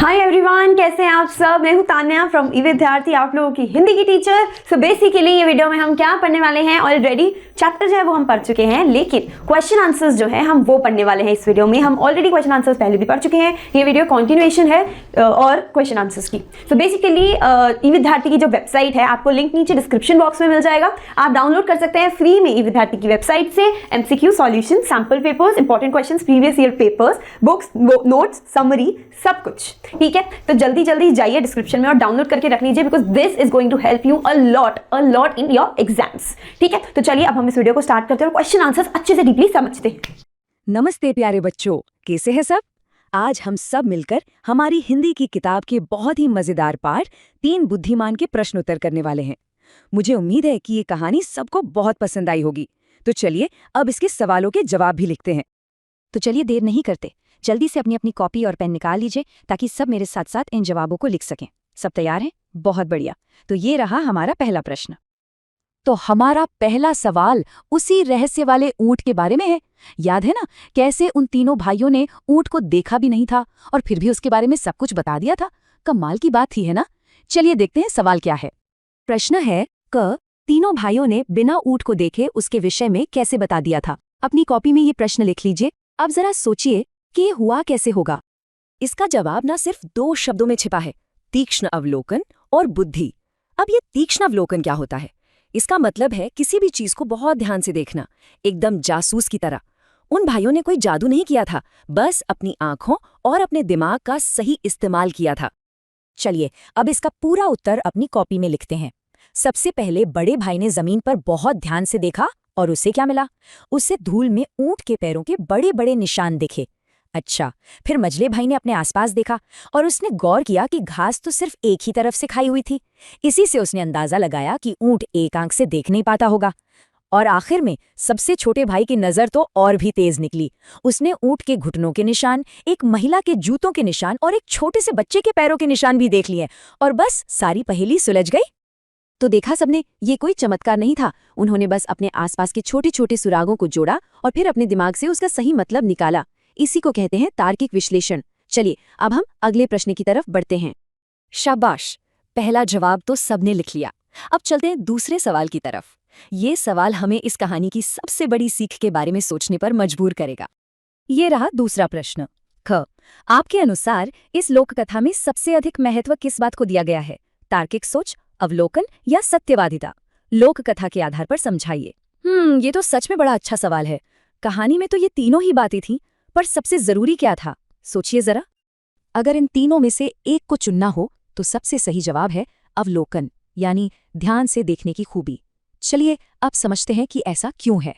Hi everyone, कैसे हैं आप सब। मैं हूं तान्या फ्रॉम ई विद्यार्थी, आप लोगों की हिंदी की टीचर। सो बेसिकली ये वीडियो में हम क्या पढ़ने वाले हैं, ऑलरेडी चैप्टर जो है वो हम पढ़ चुके हैं, लेकिन क्वेश्चन आंसर्स जो है हम वो पढ़ने वाले हैं इस वीडियो में। हम ऑलरेडी क्वेश्चन आंसर्स पहले भी पढ़ चुके हैं, ये वीडियो कॉन्टिन्यूएशन है और क्वेश्चन आंसर्स की। सो बेसिकली ई विद्यार्थी की जो वेबसाइट है, आपको लिंक नीचे डिस्क्रिप्शन बॉक्स में मिल जाएगा। आप डाउनलोड कर सकते हैं फ्री में ई विद्यार्थी की वेबसाइट से MCQ solution, sample papers, important question, previous year papers, books, notes, summary, सब कुछ। ठीक है, तो जल्दी जल्दी जाइए डिस्क्रिप्शन में और डाउनलोड करके रख लीजिए, because this is going to help you a lot in your exams. ठीक है, तो चलिए अब हम इस वीडियो को स्टार्ट करते हैं और क्वेश्चन आंसर्स अच्छे से डीपली समझते हैं। नमस्ते प्यारे बच्चों, कैसे हैं सब। आज हम सब मिलकर हमारी हिंदी की किताब के बहुत ही मजेदार पाठ 3 बुद्धिमान के प्रश्न उत्तर करने वाले हैं। मुझे उम्मीद है कि ये कहानी सबको बहुत पसंद आई होगी। तो चलिए अब इसके सवालों के जवाब भी लिखते हैं। तो चलिए देर नहीं करते, जल्दी से अपनी अपनी कॉपी और पेन निकाल लीजिए ताकि सब मेरे साथ साथ इन जवाबों को लिख सकें। सब तैयार हैं? बहुत बढ़िया। तो ये रहा हमारा पहला प्रश्न। तो हमारा पहला सवाल उसी रहस्य वाले ऊंट के बारे में है। याद है ना, कैसे उन तीनों भाइयों ने ऊंट को देखा भी नहीं था और फिर भी उसके बारे में सब कुछ बता दिया था। कमाल की बात थी, है ना। चलिए देखते हैं सवाल क्या है। प्रश्न है क तीनों भाइयों ने बिना ऊंट को देखे उसके विषय में कैसे बता दिया था। अपनी कॉपी में ये प्रश्न लिख लीजिए। अब जरा सोचिए कि ये हुआ कैसे होगा। इसका जवाब ना सिर्फ 2 शब्दों में छिपा है, तीक्ष्ण अवलोकन और बुद्धि। अब ये तीक्ष्ण अवलोकन क्या होता है? इसका मतलब है किसी भी चीज को बहुत ध्यान से देखना, एकदम जासूस की तरह। उन भाइयों ने कोई जादू नहीं किया था, बस अपनी आंखों और अपने दिमाग का सही इस्तेमाल किया था। चलिए अब इसका पूरा उत्तर अपनी कॉपी में लिखते हैं। सबसे पहले बड़े भाई ने जमीन पर बहुत ध्यान से देखा और उसे क्या मिला? उसे धूल में ऊंट के पैरों के बड़े बड़े निशान दिखे। अच्छा, फिर मझले भाई ने अपने आसपास देखा और उसने गौर किया कि घास तो सिर्फ एक ही तरफ से खाई हुई थी। इसी से उसने अंदाजा लगाया कि ऊंट एक आंख से देख नहीं पाता होगा। और आखिर में सबसे छोटे भाई की नजर तो और भी तेज निकली। उसने ऊंट के घुटनों के निशान, एक महिला के जूतों के निशान और एक छोटे से बच्चे के पैरों के निशान भी देख लिए और बस सारी पहेली सुलझ गई। तो देखा सबने, ये कोई चमत्कार नहीं था। उन्होंने बस अपने आसपास के छोटे छोटे सुरागों को जोड़ा और फिर अपने दिमाग से उसका सही मतलब निकाला। इसी को कहते हैं तार्किक विश्लेषण। चलिए अब हम अगले प्रश्न की तरफ बढ़ते हैं। शाबाश, पहला जवाब तो सबने लिख लिया। अब चलते हैं दूसरे सवाल की तरफ। ये सवाल हमें इस कहानी की सबसे बड़ी सीख के बारे में सोचने पर मजबूर करेगा। ये रहा दूसरा प्रश्न। ख, आपके अनुसार इस लोककथा में सबसे अधिक महत्व किस बात को दिया गया है? तार्किक सोच, अवलोकन या सत्यवादिता? लोककथा के आधार पर समझाइए। ये तो सच में बड़ा अच्छा सवाल है। कहानी में तो ये तीनों ही बातें थीं, पर सबसे जरूरी क्या था? सोचिए जरा। अगर इन तीनों में से एक को चुनना हो तो सबसे सही जवाब है अवलोकन, यानी ध्यान से देखने की खूबी। चलिए अब समझते हैं कि ऐसा क्यों है।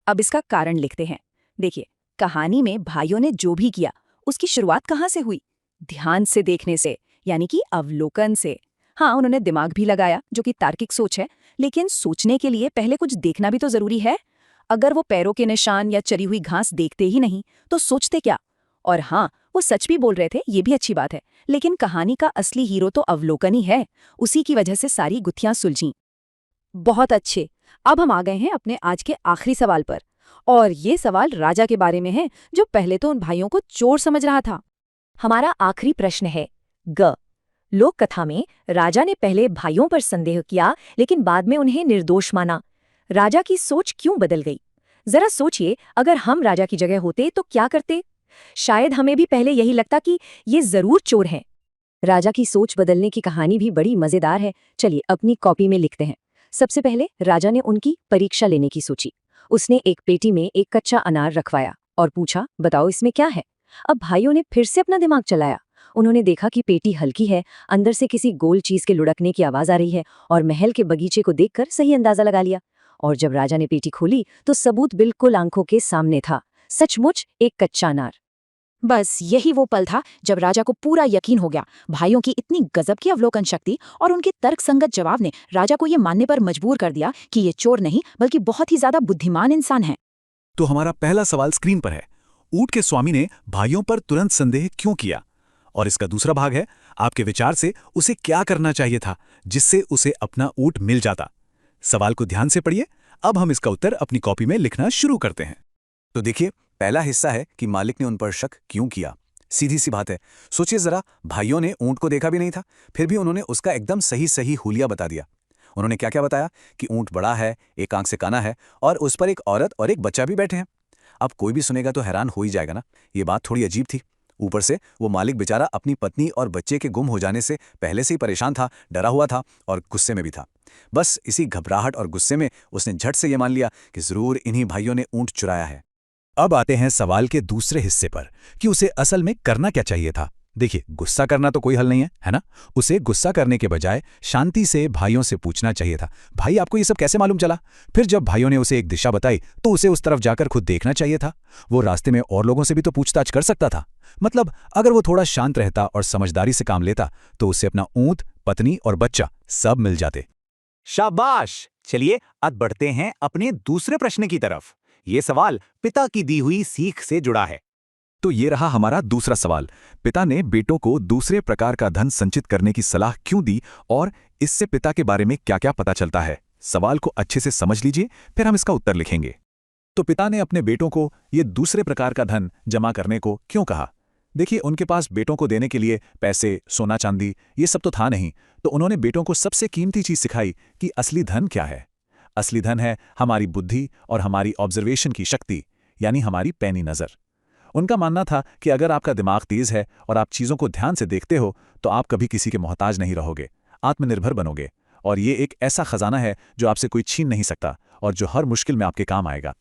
अब इसका कारण लिखते हैं। देखिए, कहानी में भाइयों ने जो भी किया उसकी शुरुआत कहाँ से हुई? ध्यान से देखने से, यानी कि अवलोकन से। हाँ, उन्होंने दिमाग भी लगाया, जो कि तार्किक सोच है, लेकिन सोचने के लिए पहले कुछ देखना भी तो जरूरी है। अगर वो पैरों के निशान या चरी हुई घास देखते ही नहीं तो सोचते क्या? और हाँ, वो सच भी बोल रहे थे, ये भी अच्छी बात है, लेकिन कहानी का असली हीरो तो अवलोकन ही है। उसी की वजह से सारी गुत्थियां सुलझीं। बहुत अच्छे। अब हम आ गए हैं अपने आज के आखिरी सवाल पर, और ये सवाल राजा के बारे में है, जो पहले तो उन भाइयों को चोर समझ रहा था। हमारा आखिरी प्रश्न है ग, लोक कथा में राजा ने पहले भाइयों पर संदेह किया, लेकिन बाद में उन्हें निर्दोष माना। राजा की सोच क्यों बदल गई? जरा सोचिए, अगर हम राजा की जगह होते तो क्या करते? शायद हमें भी पहले यही लगता कि ये जरूर चोर हैं। राजा की सोच बदलने की कहानी भी बड़ी मजेदार है। चलिए अपनी कॉपी में लिखते हैं। सबसे पहले राजा ने उनकी परीक्षा लेने की सोची। उसने एक पेटी में एक कच्चा अनार रखवाया और पूछा, बताओ इसमें क्या है? अब भाइयों ने फिर से अपना दिमाग चलाया। उन्होंने देखा कि पेटी हल्की है, अंदर से किसी गोल चीज के लुढ़कने की आवाज आ रही है, और महल के बगीचे को देखकर सही अंदाजा लगा लिया। और जब राजा ने पेटी खोली तो सबूत बिल्कुल आंखों के सामने था। सचमुच एक कच्चा अनार। बस यही वो पल था जब राजा को पूरा यकीन हो गया। भाइयों की इतनी गजब की अवलोकन शक्ति और उनके तर्कसंगत जवाब ने राजा को यह मानने पर मजबूर कर दिया कि ये चोर नहीं बल्कि बहुत ही ज्यादा बुद्धिमान इंसान है। तो हमारा पहला सवाल स्क्रीन पर है। ऊंट के स्वामी ने भाइयों पर तुरंत संदेह क्यों किया? और इसका दूसरा भाग है, आपके विचार से उसे क्या करना चाहिए था जिससे उसे अपना ऊंट मिल जाता? सवाल को ध्यान से पढ़िए। अब हम इसका उत्तर अपनी कॉपी में लिखना शुरू करते हैं। तो देखिए, पहला हिस्सा है कि मालिक ने उन पर शक क्यों किया। सीधी सी बात है। सोचिए जरा, भाइयों ने ऊंट को देखा भी नहीं था, फिर भी उन्होंने उसका एकदम सही सही हुलिया बता दिया। उन्होंने क्या क्या बताया कि ऊंट बड़ा है, एक आंख से काना है और उस पर एक औरत और एक बच्चा भी बैठे हैं। अब कोई भी सुनेगा तो हैरान हो ही जाएगा ना। ये बात थोड़ी अजीब थी। ऊपर से वो मालिक बेचारा अपनी पत्नी और बच्चे के गुम हो जाने से पहले से ही परेशान था, डरा हुआ था और गुस्से में भी था। बस इसी घबराहट और गुस्से में उसने झट से ये मान लिया कि जरूर इन्हीं भाइयों ने ऊंट चुराया है। अब आते हैं सवाल के दूसरे हिस्से पर कि उसे असल में करना क्या चाहिए था। देखिए, गुस्सा करना तो कोई हल नहीं है ना। उसे गुस्सा करने के बजाय शांति से भाइयों से पूछना चाहिए था, भाई आपको ये सब कैसे मालूम चला? फिर जब भाइयों ने उसे एक दिशा बताई तो उसे उस तरफ जाकर खुद देखना चाहिए था। वो रास्ते में और लोगों से भी तो पूछताछ कर सकता था। मतलब अगर वो थोड़ा शांत रहता और समझदारी से काम लेता तो उसे अपना ऊंट, पत्नी और बच्चा सब मिल जाते। शाबाश। चलिए अब बढ़ते हैं अपने दूसरे प्रश्न की तरफ। ये सवाल पिता की दी हुई सीख से जुड़ा है। तो ये रहा हमारा दूसरा सवाल। पिता ने बेटों को दूसरे प्रकार का धन संचित करने की सलाह क्यों दी और इससे पिता के बारे में क्या-क्या पता चलता है? सवाल को अच्छे से समझ लीजिए, फिर हम इसका उत्तर लिखेंगे। तो पिता ने अपने बेटों को ये दूसरे प्रकार का धन जमा करने को क्यों कहा? देखिए, उनके पास बेटों को देने के लिए पैसे, सोना चांदी ये सब तो था नहीं, तो उन्होंने बेटों को सबसे कीमती चीज सिखाई कि असली धन क्या है। असली धन है हमारी बुद्धि और हमारी ऑब्जर्वेशन की शक्ति, यानी हमारी पैनी नजर। उनका मानना था कि अगर आपका दिमाग तेज है और आप चीजों को ध्यान से देखते हो तो आप कभी किसी के मोहताज नहीं रहोगे, आत्मनिर्भर बनोगे, और ये एक ऐसा खजाना है जो आपसे कोई छीन नहीं सकता और जो हर मुश्किल में आपके काम आएगा।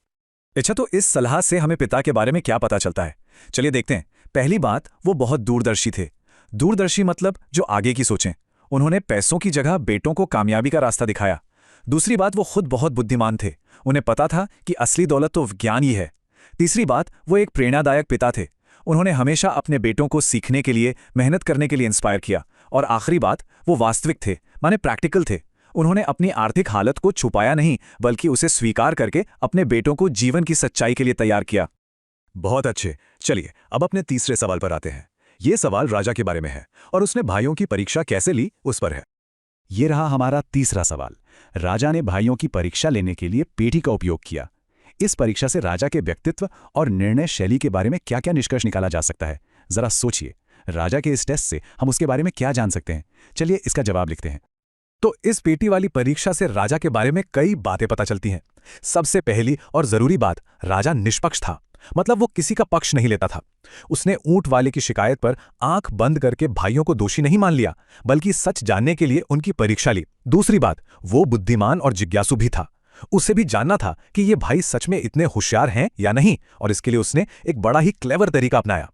अच्छा, तो इस सलाह से हमें पिता के बारे में क्या पता चलता है? चलिए देखते हैं। पहली बात, वो बहुत दूरदर्शी थे। दूरदर्शी मतलब जो आगे की सोचें। उन्होंने पैसों की जगह बेटों को कामयाबी का रास्ता दिखाया। दूसरी बात, वो खुद बहुत बुद्धिमान थे। उन्हें पता था कि असली दौलत तो ज्ञान ही है। तीसरी बात, वो एक प्रेरणादायक पिता थे। उन्होंने हमेशा अपने बेटों को सीखने के लिए, मेहनत करने के लिए इंस्पायर किया। और आखिरी बात, वो वास्तविक थे, माने प्रैक्टिकल थे। उन्होंने अपनी आर्थिक हालत को छुपाया नहीं, बल्कि उसे स्वीकार करके अपने बेटों को जीवन की सच्चाई के लिए तैयार किया। बहुत अच्छे। चलिए अब अपने तीसरे सवाल पर आते हैं। ये सवाल राजा के बारे में है और उसने भाइयों की परीक्षा कैसे ली उस पर है। ये रहा हमारा तीसरा सवाल। राजा ने भाइयों की परीक्षा लेने के लिए पेटी का उपयोग किया। इस परीक्षा से राजा के व्यक्तित्व और निर्णय शैली के बारे में क्या-क्या निष्कर्ष निकाला जा सकता है? जरा सोचिए, राजा के इस टेस्ट से हम उसके बारे में क्या जान सकते हैं? चलिए इसका जवाब लिखते हैं। तो इस पेटी वाली परीक्षा से राजा के बारे में कई बातें पता चलती हैं। सबसे पहली और जरूरी बात, राजा निष्पक्ष था। मतलब वो किसी का पक्ष नहीं लेता था। उसने ऊंट वाले की शिकायत पर आंख बंद करके भाइयों को दोषी नहीं मान लिया, बल्कि सच जानने के लिए उनकी परीक्षा ली। दूसरी बात, वो बुद्धिमान और जिज्ञासु भी था। उसे भी जानना था कि ये भाई सच में इतने होशियार हैं या नहीं, और इसके लिए उसने एक बड़ा ही क्लेवर तरीका अपनाया।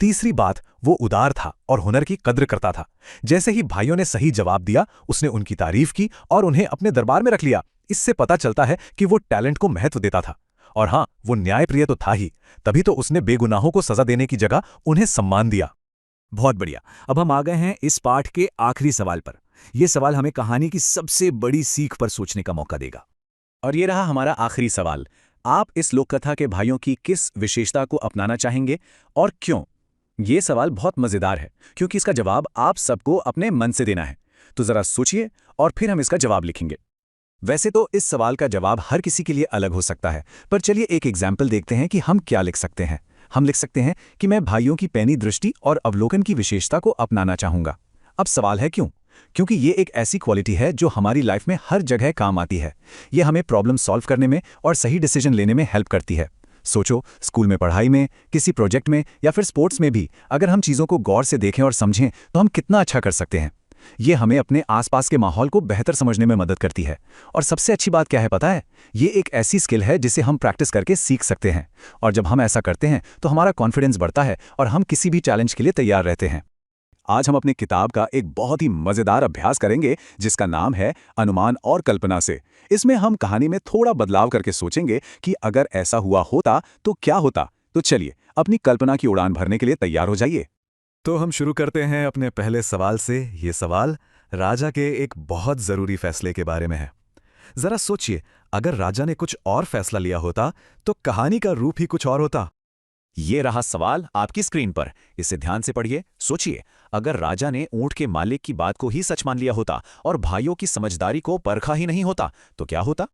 तीसरी बात, वो उदार था और हुनर की कद्र करता था। जैसे ही भाइयों ने सही जवाब दिया, उसने उनकी तारीफ की और उन्हें अपने दरबार में रख लिया। इससे पता चलता है कि वो टैलेंट को महत्व देता था। और हाँ, वो न्यायप्रिय तो था ही, तभी तो उसने बेगुनाहों को सजा देने की जगह उन्हें सम्मान दिया। बहुत बढ़िया। अब हम आ गए हैं इस पाठ के आखिरी सवाल पर। यह सवाल हमें कहानी की सबसे बड़ी सीख पर सोचने का मौका देगा। और ये रहा हमारा आखिरी सवाल। आप इस लोककथा के भाइयों की किस विशेषता को अपनाना चाहेंगे और क्यों? ये सवाल बहुत मजेदार है, क्योंकि इसका जवाब आप सबको अपने मन से देना है। तो जरा सोचिए और फिर हम इसका जवाब लिखेंगे। वैसे तो इस सवाल का जवाब हर किसी के लिए अलग हो सकता है, पर चलिए एक एग्जाम्पल देखते हैं कि हम क्या लिख सकते हैं। हम लिख सकते हैं कि मैं भाइयों की पैनी दृष्टि और अवलोकन की विशेषता को अपनाना चाहूंगा। अब सवाल है क्यों? क्योंकि ये एक ऐसी क्वालिटी है जो हमारी लाइफ में हर जगह काम आती है। ये हमें प्रॉब्लम सॉल्व करने में और सही डिसीजन लेने में हेल्प करती है। सोचो, स्कूल में पढ़ाई में, किसी प्रोजेक्ट में या फिर स्पोर्ट्स में भी अगर हम चीज़ों को गौर से देखें और समझें तो हम कितना अच्छा कर सकते हैं। ये हमें अपने आसपास के माहौल को बेहतर समझने में मदद करती है। और सबसे अच्छी बात क्या है पता है? ये एक ऐसी स्किल है जिसे हम प्रैक्टिस करके सीख सकते हैं। और जब हम ऐसा करते हैं तो हमारा कॉन्फिडेंस बढ़ता है और हम किसी भी चैलेंज के लिए तैयार रहते हैं। आज हम अपनी किताब का एक बहुत ही मजेदार अभ्यास करेंगे जिसका नाम है अनुमान और कल्पना से। इसमें हम कहानी में थोड़ा बदलाव करके सोचेंगे कि अगर ऐसा हुआ होता तो क्या होता। तो चलिए अपनी कल्पना की उड़ान भरने के लिए तैयार हो जाइए। तो हम शुरू करते हैं अपने पहले सवाल से। ये सवाल राजा के एक बहुत जरूरी फैसले के बारे में है। जरा सोचिए, अगर राजा ने कुछ और फैसला लिया होता तो कहानी का रूप ही कुछ और होता। ये रहा सवाल आपकी स्क्रीन पर। इसे ध्यान से पढ़िए, सोचिए, अगर राजा ने ऊंट के मालिक की बात को ही सच मान लिया होता और भाइयों की समझदारी को परखा ही नहीं होता तो क्या होता?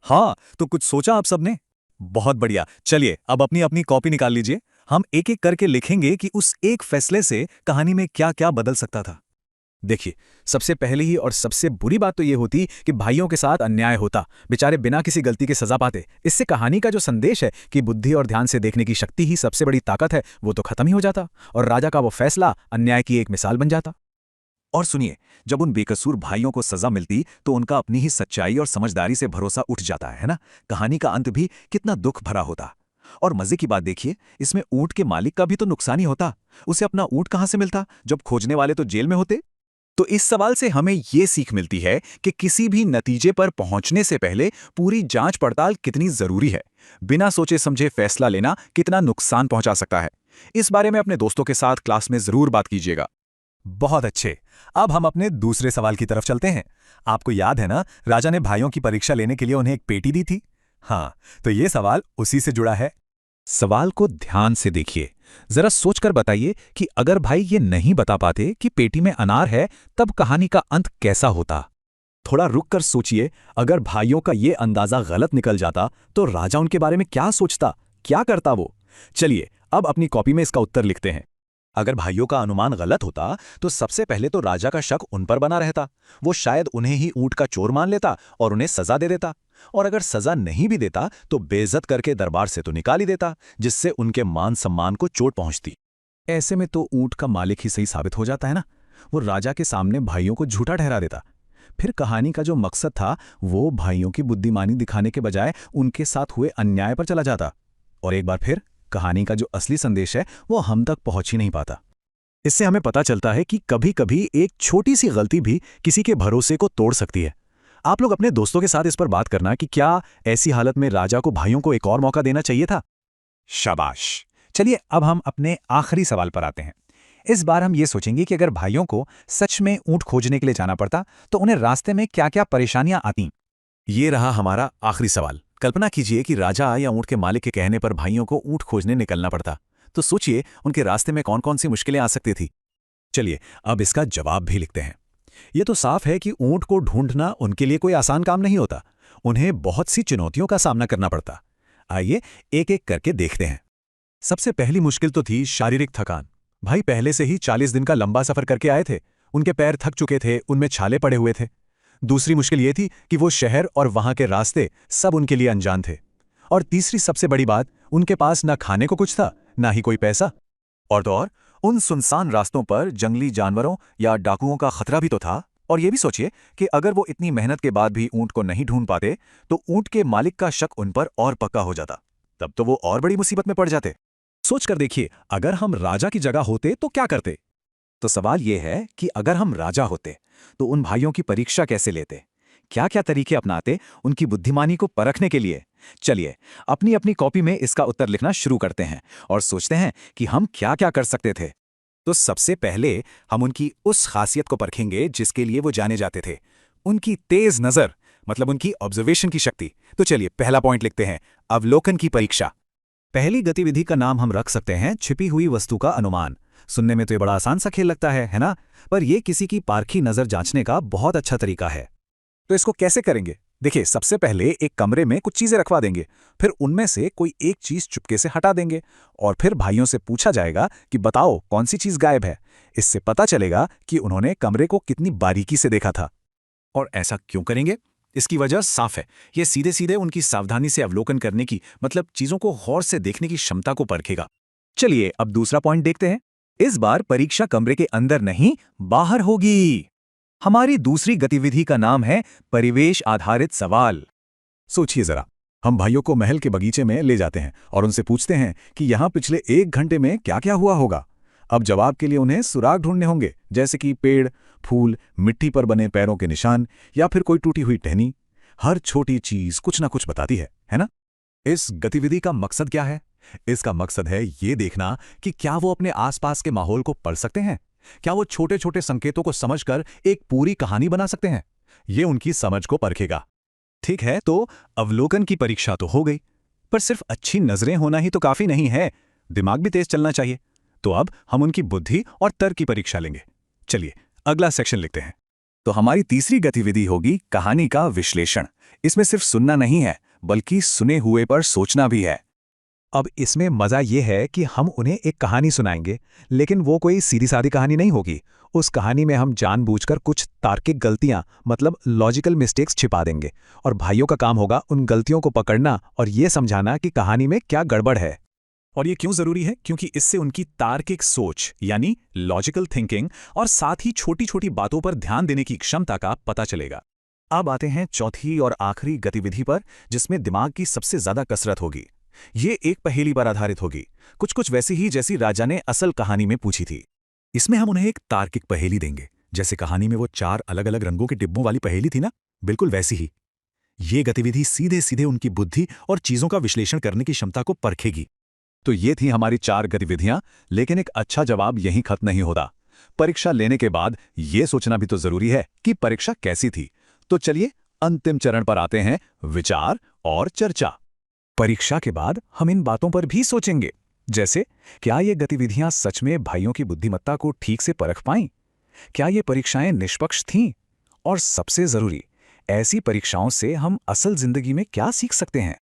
हाँ, तो कुछ सोचा आप सबने? बहुत बढ़िया। चलिए अब अपनी अपनी कॉपी निकाल लीजिए। हम एक एक करके लिखेंगे कि उस एक फैसले से कहानी में क्या क्या बदल सकता था। देखिए, सबसे पहले ही और सबसे बुरी बात तो ये होती कि भाइयों के साथ अन्याय होता, बेचारे बिना किसी गलती के सजा पाते। इससे कहानी का जो संदेश है कि बुद्धि और ध्यान से देखने की शक्ति ही सबसे बड़ी ताकत है, वो तो खत्म ही हो जाता और राजा का वो फैसला अन्याय की एक मिसाल बन जाता। और सुनिए, जब उन बेकसूर भाइयों को सजा मिलती तो उनका अपनी ही सच्चाई और समझदारी से भरोसा उठ जाता है ना। कहानी का अंत भी कितना दुख भरा होता। और मजे की बात देखिए, इसमें ऊंट के मालिक का भी तो नुकसान ही होता। उसे अपना ऊंट कहां से मिलता जब खोजने वाले तो जेल में होते। तो इस सवाल से हमें ये सीख मिलती है कि किसी भी नतीजे पर पहुंचने से पहले पूरी जांच पड़ताल कितनी जरूरी है। बिना सोचे समझे फैसला लेना कितना नुकसान पहुंचा सकता है। इस बारे में अपने दोस्तों के साथ क्लास में जरूर बात कीजिएगा। बहुत अच्छे, अब हम अपने दूसरे सवाल की तरफ चलते हैं। आपको याद है ना, राजा ने भाइयों की परीक्षा लेने के लिए उन्हें एक पेटी दी थी। हाँ, तो ये सवाल उसी से जुड़ा है। सवाल को ध्यान से देखिए, जरा सोचकर बताइए कि अगर भाई ये नहीं बता पाते कि पेटी में अनार है, तब कहानी का अंत कैसा होता। थोड़ा रुक कर सोचिए, अगर भाइयों का ये अंदाजा गलत निकल जाता तो राजा उनके बारे में क्या सोचता, क्या करता वो। चलिए अब अपनी कॉपी में इसका उत्तर लिखते हैं। अगर भाइयों का अनुमान गलत होता तो सबसे पहले तो राजा का शक उन पर बना रहता। वो शायद उन्हें ही ऊंट का चोर मान लेता और उन्हें सजा दे देता। और अगर सजा नहीं भी देता तो बेइज्जत करके दरबार से तो निकाल ही देता, जिससे उनके मान सम्मान को चोट पहुंचती। ऐसे में तो ऊंट का मालिक ही सही साबित हो जाता है ना। वो राजा के सामने भाइयों को झूठा ठहरा देता। फिर कहानी का जो मकसद था वो भाइयों की बुद्धिमानी दिखाने के बजाय उनके साथ हुए अन्याय पर चला जाता। और एक बार फिर कहानी का जो असली संदेश है वो हम तक पहुंच ही नहीं पाता। इससे हमें पता चलता है कि कभी-कभी एक छोटी सी गलती भी किसी के भरोसे को तोड़ सकती है। आप लोग अपने दोस्तों के साथ इस पर बात करना कि क्या ऐसी हालत में राजा को भाइयों को एक और मौका देना चाहिए था। शाबाश। चलिए अब हम अपने आखिरी सवाल पर आते हैं। इस बार हम ये सोचेंगे कि अगर भाइयों को सच में ऊंट खोजने के लिए जाना पड़ता तो उन्हें रास्ते में क्या-क्या परेशानियां आती। ये रहा हमारा आखिरी सवाल। कल्पना कीजिए कि राजा या ऊंट के मालिक के कहने पर भाइयों को ऊंट खोजने निकलना पड़ता, तो सोचिए उनके रास्ते में कौन-कौन सी मुश्किलें आ सकती थी। चलिए अब इसका जवाब भी लिखते हैं। ये तो साफ है कि ऊंट को ढूंढना उनके लिए कोई आसान काम नहीं होता। उन्हें बहुत सी चुनौतियों का सामना करना पड़ता। आइए एक एक करके देखते हैं। सबसे पहली मुश्किल तो थी शारीरिक थकान। भाई पहले से ही 40 दिन का लंबा सफर करके आए थे। उनके पैर थक चुके थे, उनमें छाले पड़े हुए थे। दूसरी मुश्किल ये थी कि वो शहर और वहां के रास्ते सब उनके लिए अनजान थे। और तीसरी सबसे बड़ी बात, उनके पास ना खाने को कुछ था, ना ही कोई पैसा। और तो और उन सुनसान रास्तों पर जंगली जानवरों या डाकुओं का खतरा भी तो था। और ये भी सोचिए कि अगर वो इतनी मेहनत के बाद भी ऊंट को नहीं ढूंढ पाते तो ऊंट के मालिक का शक उन पर और पक्का हो जाता। तब तो वो और बड़ी मुसीबत में पड़ जाते। सोचकर देखिए, अगर हम राजा की जगह होते तो क्या करते। तो सवाल यह है कि अगर हम राजा होते तो उन भाइयों की परीक्षा कैसे लेते, क्या क्या तरीके अपनाते उनकी बुद्धिमानी को परखने के लिए। चलिए अपनी अपनी कॉपी में इसका उत्तर लिखना शुरू करते हैं और सोचते हैं कि हम क्या क्या कर सकते थे। तो सबसे पहले हम उनकी उस खासियत को परखेंगे जिसके लिए वो जाने जाते थे, उनकी तेज नजर, मतलब उनकी ऑब्जर्वेशन की शक्ति। तो चलिए पहला पॉइंट लिखते हैं, अवलोकन की परीक्षा। पहली गतिविधि का नाम हम रख सकते हैं छिपी हुई वस्तु का अनुमान। सुनने में तो ये बड़ा आसान सा खेल लगता है ना, पर यह किसी की पारखी नजर जांचने का बहुत अच्छा तरीका है। तो इसको कैसे करेंगे? देखिए, सबसे पहले एक कमरे में कुछ चीजें रखवा देंगे, फिर उनमें से कोई एक चीज चुपके से हटा देंगे और फिर भाइयों से पूछा जाएगा कि बताओ कौन सी चीज गायब है। इससे पता चलेगा कि उन्होंने कमरे को कितनी बारीकी से देखा था। और ऐसा क्यों करेंगे? इसकी वजह साफ है, ये सीधे सीधे उनकी सावधानी से अवलोकन करने की, मतलब चीजों को गौर से देखने की क्षमता को परखेगा। चलिए अब दूसरा पॉइंट देखते हैं। इस बार परीक्षा कमरे के अंदर नहीं, बाहर होगी। हमारी दूसरी गतिविधि का नाम है परिवेश आधारित सवाल। सोचिए जरा, हम भाइयों को महल के बगीचे में ले जाते हैं और उनसे पूछते हैं कि यहां पिछले 1 घंटे में क्या क्या हुआ होगा। अब जवाब के लिए उन्हें सुराग ढूंढने होंगे, जैसे कि पेड़, फूल, मिट्टी पर बने पैरों के निशान या फिर कोई टूटी हुई टहनी। हर छोटी चीज कुछ ना कुछ बताती है ना? इस गतिविधि का मकसद क्या है? इसका मकसद है ये देखना कि क्या वो अपने आसपास के माहौल को पढ़ सकते हैं, क्या वो छोटे छोटे संकेतों को समझकर एक पूरी कहानी बना सकते हैं। ये उनकी समझ को परखेगा। ठीक है, तो अवलोकन की परीक्षा तो हो गई, पर सिर्फ अच्छी नजरें होना ही तो काफी नहीं है, दिमाग भी तेज चलना चाहिए। तो अब हम उनकी बुद्धि और तर्क की परीक्षा लेंगे। चलिए अगला सेक्शन लिखते हैं। तो हमारी तीसरी गतिविधि होगी कहानी का विश्लेषण। इसमें सिर्फ सुनना नहीं है, बल्कि सुने हुए पर सोचना भी है। अब इसमें मजा ये है कि हम उन्हें एक कहानी सुनाएंगे, लेकिन वो कोई सीधी सादी कहानी नहीं होगी। उस कहानी में हम जानबूझकर कुछ तार्किक गलतियां मतलब लॉजिकल मिस्टेक्स छिपा देंगे, और भाइयों का काम होगा उन गलतियों को पकड़ना और ये समझाना कि कहानी में क्या गड़बड़ है। और ये क्यों जरूरी है? क्योंकि इससे उनकी तार्किक सोच यानी लॉजिकल थिंकिंग और साथ ही छोटी छोटी बातों पर ध्यान देने की क्षमता का पता चलेगा। अब आते हैं चौथी और आखिरी गतिविधि पर, जिसमें दिमाग की सबसे ज्यादा कसरत होगी। ये एक पहेली पर आधारित होगी, कुछ वैसी ही जैसी राजा ने असल कहानी में पूछी थी। इसमें हम उन्हें एक तार्किक पहेली देंगे, जैसे कहानी में वो 4 अलग अलग रंगों के डिब्बों वाली पहेली थी ना, बिल्कुल वैसी ही। ये गतिविधि सीधे सीधे उनकी बुद्धि और चीजों का विश्लेषण करने की क्षमता को परखेगी। तो ये थी हमारी 4 गतिविधियां, लेकिन एक अच्छा जवाब यहीं खत्म नहीं होता। परीक्षा लेने के बाद ये सोचना भी तो जरूरी है कि परीक्षा कैसी थी। तो चलिए अंतिम चरण पर आते हैं, विचार और चर्चा। परीक्षा के बाद हम इन बातों पर भी सोचेंगे, जैसे क्या ये गतिविधियां सच में भाइयों की बुद्धिमत्ता को ठीक से परख पाईं? क्या ये परीक्षाएं निष्पक्ष थीं? और सबसे जरूरी, ऐसी परीक्षाओं से हम असल जिंदगी में क्या सीख सकते हैं?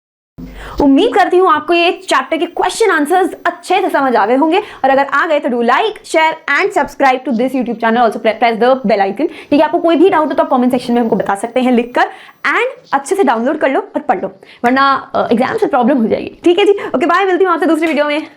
उम्मीद करती हूँ आपको ये चैप्टर के क्वेश्चन आंसर्स अच्छे से समझ आ गए होंगे, और अगर आ गए तो do like, share and subscribe to this YouTube channel, also press the bell icon. ठीक है, आपको कोई भी डाउट हो तो आप कमेंट सेक्शन में हमको बता सकते हैं लिखकर, एंड अच्छे से डाउनलोड कर लो और पढ़ लो, वरना एग्जाम से प्रॉब्लम हो जाएगी। ठीक है जी, ओके बाय, मिलती हूँ आपसे दूसरी वीडियो में।